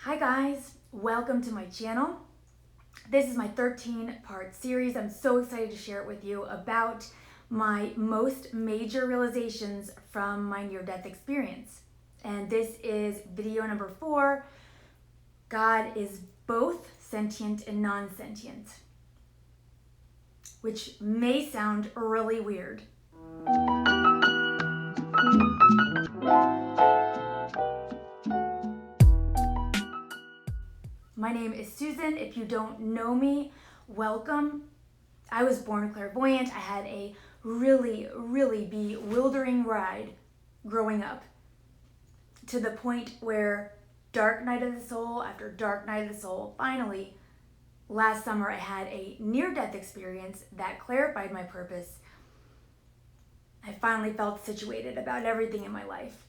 Hi guys, welcome to my channel. This is my 13-part series. I'm so excited to share it with you about my most major realizations from my near-death experience. And this is video number 4, God is both sentient and non-sentient, which may sound really weird. My name is Susan. If you don't know me, welcome. I was born clairvoyant. I had a really bewildering ride growing up, to the point where dark night of the soul after dark night of the soul, finally, last summer I had a near-death experience that clarified my purpose. I finally felt situated about everything in my life.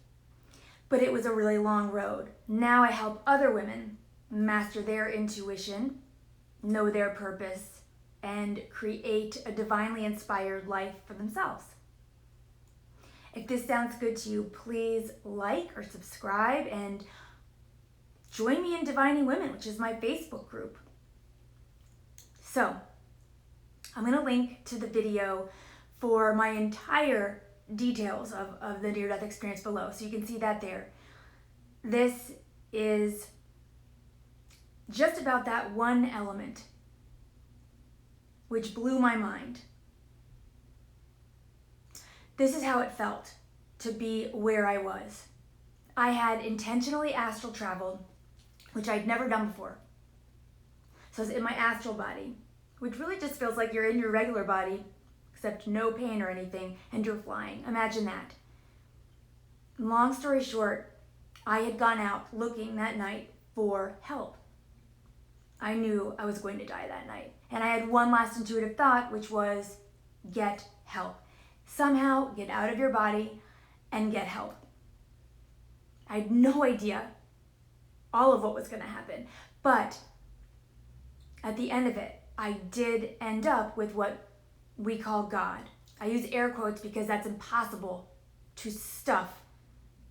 But it was a really long road. Now I help other women master their intuition, know their purpose, and create a divinely inspired life for themselves. If this sounds good to you, please like or subscribe and join me in Divining Women, which is my Facebook group. So, I'm going to link to the video for my entire details of the near-death experience below, so you can see that there. This is just about that one element, which blew my mind. This is how it felt to be where I was. I had intentionally astral traveled, which I'd never done before. So I was in my astral body, which really just feels like you're in your regular body, except no pain or anything, and you're flying. Imagine that. Long story short, I had gone out looking that night for help. I knew I was going to die that night. And I had one last intuitive thought, which was, get help. Somehow get out of your body and get help. I had no idea all of what was going to happen. But at the end of it, I did end up with what we call God. I use air quotes because that's impossible to stuff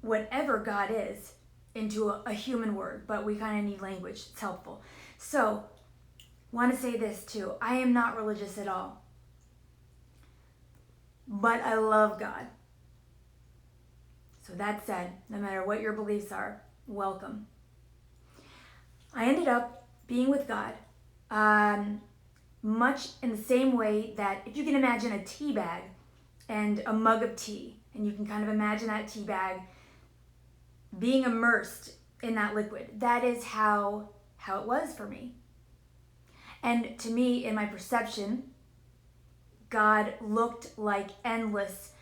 whatever God is into a human word, but we kind of need language. It's helpful. So, want to say this too. I am not religious at all, but I love God. So that said, no matter what your beliefs are, welcome. I ended up being with God, much in the same way that if you can imagine a tea bag and a mug of tea, and you can kind of imagine that tea bag being immersed in that liquid. That is how it was for me. And to me, in my perception, God looked like endless,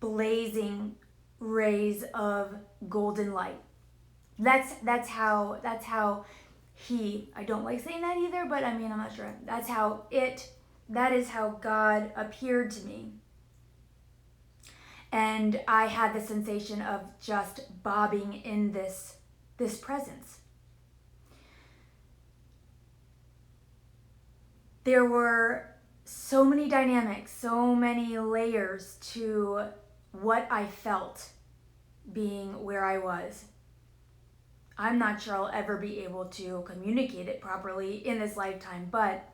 blazing rays of golden light. That's how he, I don't like saying that either, but I mean, I'm not sure. That is how God appeared to me. And I had the sensation of just bobbing in this presence. There were so many dynamics, so many layers to what I felt being where I was. I'm not sure I'll ever be able to communicate it properly in this lifetime, but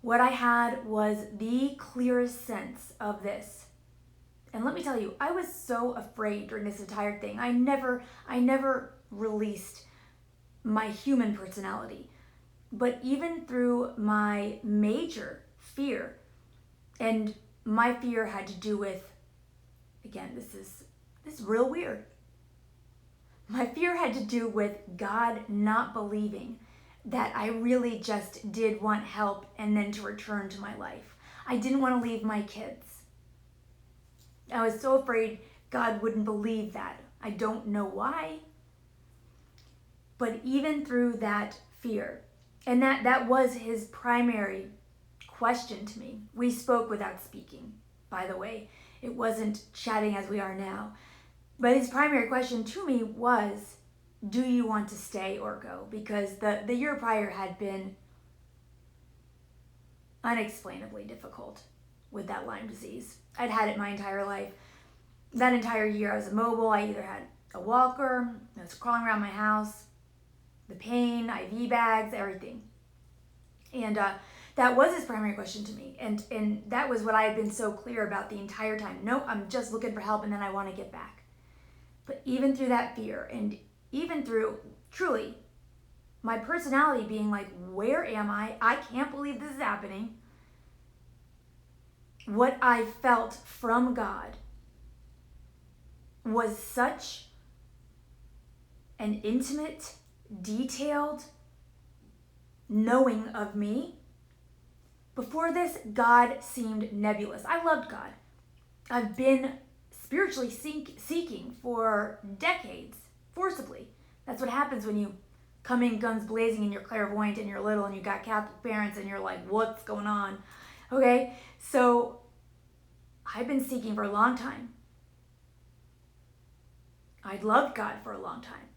what I had was the clearest sense of this. And let me tell you, I was so afraid during this entire thing. I never released my human personality. But even through my major fear, and my fear had to do with, again, this is real weird. My fear had to do with God not believing that I really just did want help and then to return to my life. I didn't want to leave my kids. I was so afraid God wouldn't believe that. I don't know why. But even through that fear, and that was his primary question to me. We spoke without speaking, by the way. It wasn't chatting as we are now. But his primary question to me was, do you want to stay or go? Because the year prior had been unexplainably difficult with that Lyme disease. I'd had it my entire life. That entire year I was immobile. I either had a walker. I was crawling around my house, the pain, IV bags, everything. And that was his primary question to me. And that was what I had been so clear about the entire time. No, I'm just looking for help and then I want to get back. But even through that fear and even through truly my personality being like, where am I? I can't believe this is happening. What I felt from God was such an intimate, detailed knowing of me. Before this, God seemed nebulous. I loved God. I've been spiritually seeking for decades, forcibly. That's what happens when you come in guns blazing and you're clairvoyant and you're little and you got Catholic parents and you're like, what's going on? Okay, so I've been seeking for a long time. I'd loved God for a long time.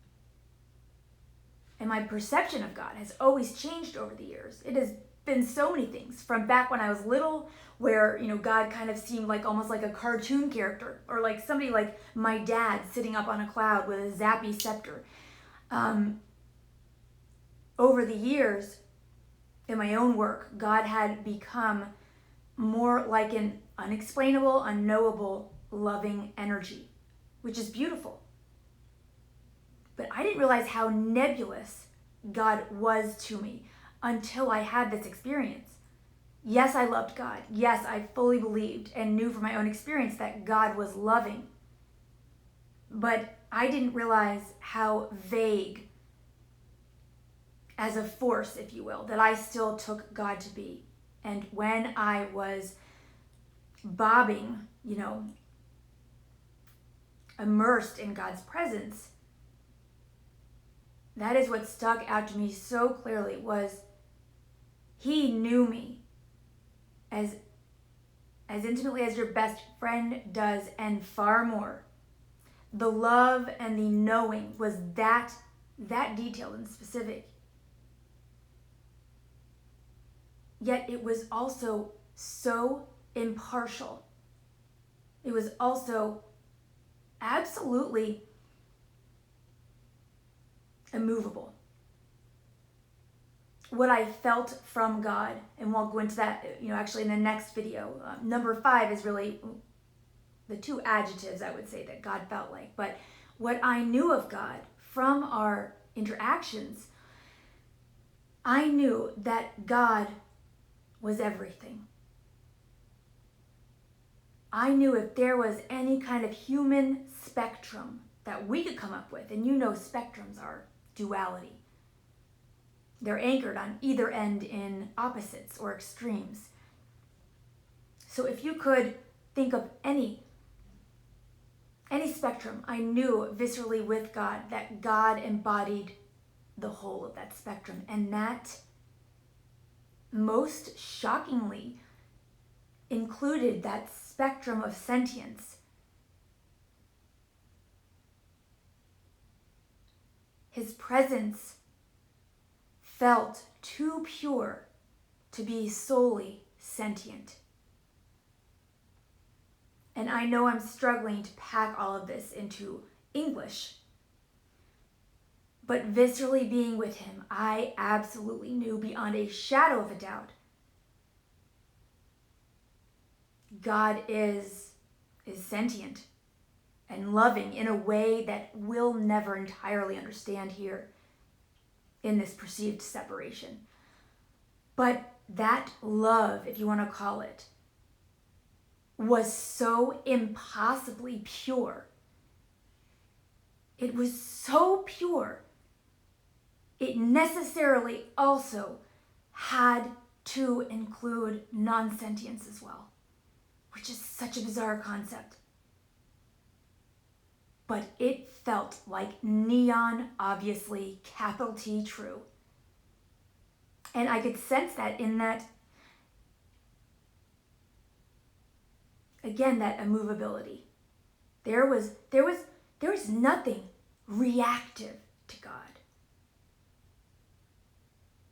And my perception of God has always changed over the years. It has been so many things from back when I was little, where, God kind of seemed like almost like a cartoon character, or like somebody like my dad sitting up on a cloud with a zappy scepter. Over the years, in my own work, God had become more like an unexplainable, unknowable, loving energy, which is beautiful. But I didn't realize how nebulous God was to me until I had this experience. Yes, I loved God. Yes, I fully believed and knew from my own experience that God was loving. But I didn't realize how vague, as a force, if you will, that I still took God to be. And when I was bobbing, immersed in God's presence, that is what stuck out to me so clearly, was He knew me as intimately as your best friend does, and far more. The love and the knowing was that detailed and specific. Yet it was also so impartial. It was also absolutely immovable. What I felt from God, and we'll go into that, actually in the next video. Number 5 is really the 2 adjectives I would say that God felt like. But what I knew of God from our interactions, I knew that God was everything. I knew if there was any kind of human spectrum that we could come up with, and spectrums are duality. They're anchored on either end in opposites or extremes. So if you could think of any spectrum, I knew viscerally with God that God embodied the whole of that spectrum, and that most shockingly included that spectrum of sentience. His presence felt too pure to be solely sentient. And I know I'm struggling to pack all of this into English, but viscerally being with him, I absolutely knew beyond a shadow of a doubt, God is sentient and loving in a way that we'll never entirely understand here in this perceived separation. But that love, if you want to call it, was so impossibly pure. It was so pure. It necessarily also had to include non-sentience as well, which is such a bizarre concept. But it felt like neon, obviously, capital T true. And I could sense that in that, again, that immovability. There was nothing reactive to God.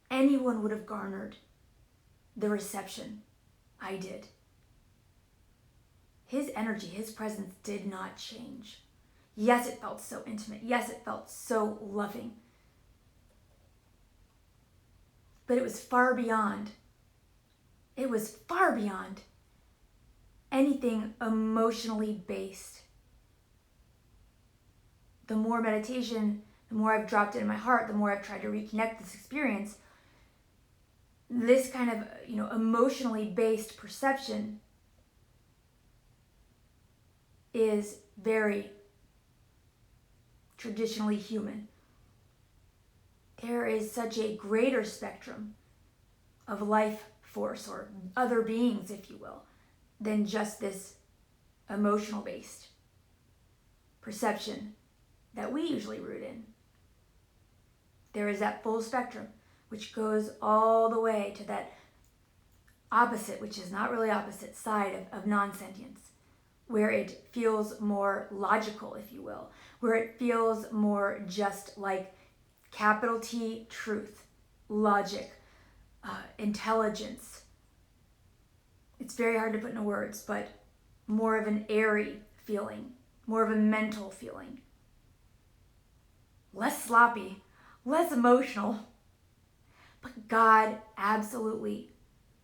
Anyone would have garnered the reception I did. His energy, his presence did not change. Yes, it felt so intimate. Yes, it felt so loving. But it was far beyond. It was far beyond anything emotionally based. The more meditation, the more I've dropped it in my heart, the more I've tried to reconnect this experience, this kind of, emotionally based perception is very traditionally human. There is such a greater spectrum of life force or other beings, if you will, than just this emotional based perception that we usually root in. There is that full spectrum, which goes all the way to that opposite, which is not really opposite, side of non-sentience, where it feels more logical, if you will, where it feels more just like capital T truth, logic, intelligence. It's very hard to put into words, but more of an airy feeling, more of a mental feeling. Less sloppy, less emotional. But God absolutely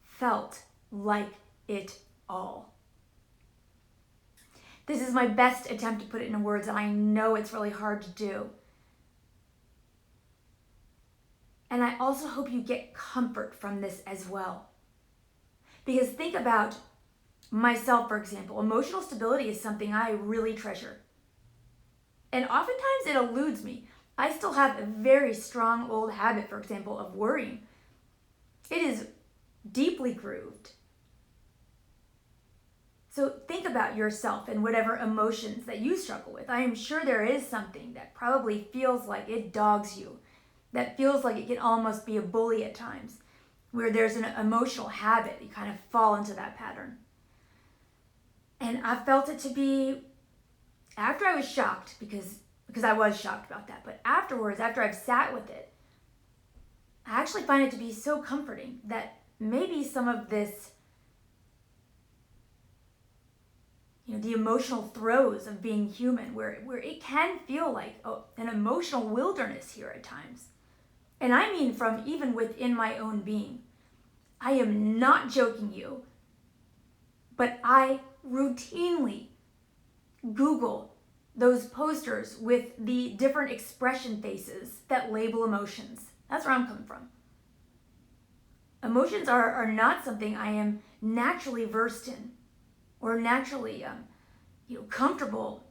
felt like it all. This is my best attempt to put it into words, and I know it's really hard to do. And I also hope you get comfort from this as well. Because think about myself, for example. Emotional stability is something I really treasure. And oftentimes it eludes me. I still have a very strong old habit, for example, of worrying. It is deeply grooved. So think about yourself and whatever emotions that you struggle with. I am sure there is something that probably feels like it dogs you, that feels like it can almost be a bully at times, where there's an emotional habit, you kind of fall into that pattern. And I felt it to be, after I was shocked, because I was shocked about that, but afterwards, after I've sat with it, I actually find it to be so comforting that maybe some of this, the emotional throes of being human, where it can feel like an emotional wilderness here at times. And I mean from even within my own being. I am not joking you, but I routinely Google those posters with the different expression faces that label emotions. That's where I'm coming from. Emotions are not something I am naturally versed in or naturally comfortable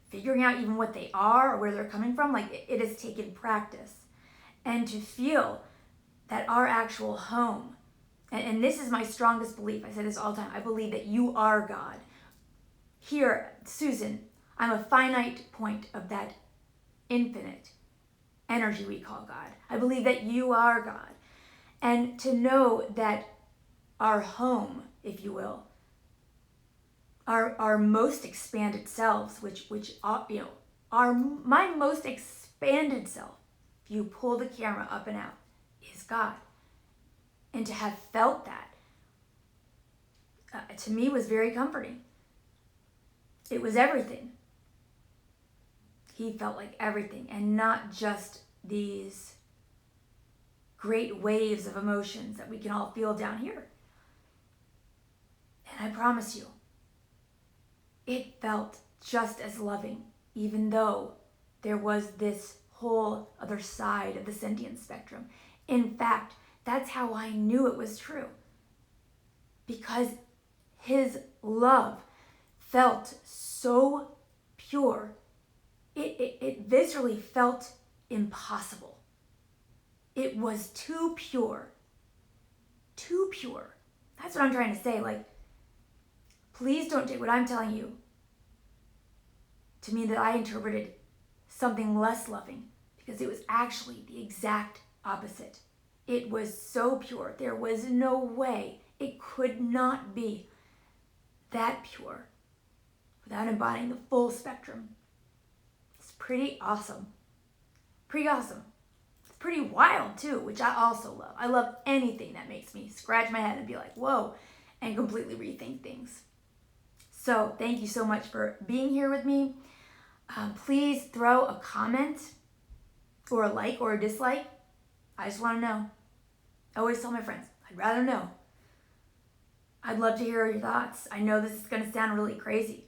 figuring out even what they are or where they're coming from. Like it has taken practice. And to feel that our actual home, and this is my strongest belief, I say this all the time, I believe that you are God. Here, Susan, I'm a finite point of that infinite energy we call God. I believe that you are God. And to know that our home, if you will, our most expanded selves, which are my most expanded self, if you pull the camera up and out, is God. And to have felt that, to me, was very comforting. It was everything. He felt like everything, and not just these great waves of emotions that we can all feel down here. And I promise you, it felt just as loving, even though there was this whole other side of the sentient spectrum. In fact, that's how I knew it was true. Because his love felt so pure. It viscerally felt impossible. It was too pure. Too pure. That's what I'm trying to say. Like, please don't take what I'm telling you to mean that I interpreted something less loving, because it was actually the exact opposite. It was so pure. There was no way it could not be that pure without embodying the full spectrum. It's pretty awesome. Pretty awesome. It's pretty wild too, which I also love. I love anything that makes me scratch my head and be like, whoa, and completely rethink things. So thank you so much for being here with me. Please throw a comment or a like or a dislike. I just want to know. I always tell my friends, I'd rather know. I'd love to hear your thoughts. I know this is going to sound really crazy.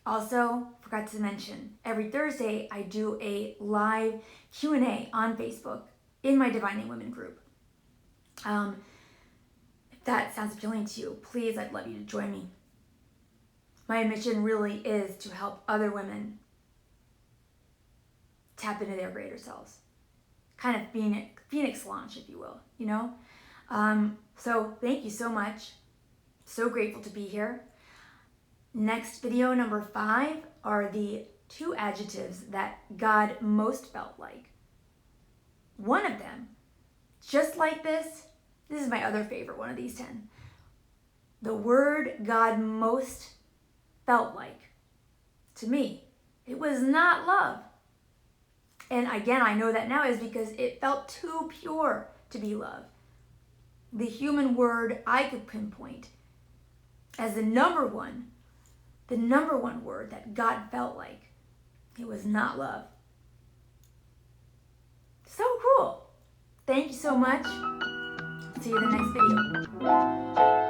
Also, forgot to mention, every Thursday I do a live Q&A on Facebook in my Divine Name Women group. If that sounds appealing to you, please, I'd love you to join me. My mission really is to help other women tap into their greater selves. Kind of Phoenix launch, if you will, you know? So thank you so much. So grateful to be here. Next video, number 5, are the 2 adjectives that God most felt like. One of them, just like this is my other favorite one of these 10. The word God most felt like, to me, it was not love. And again, I know that now is because it felt too pure to be love. The human word I could pinpoint as the number one word that God felt like, it was not love. So cool. Thank you so much. See you in the next video.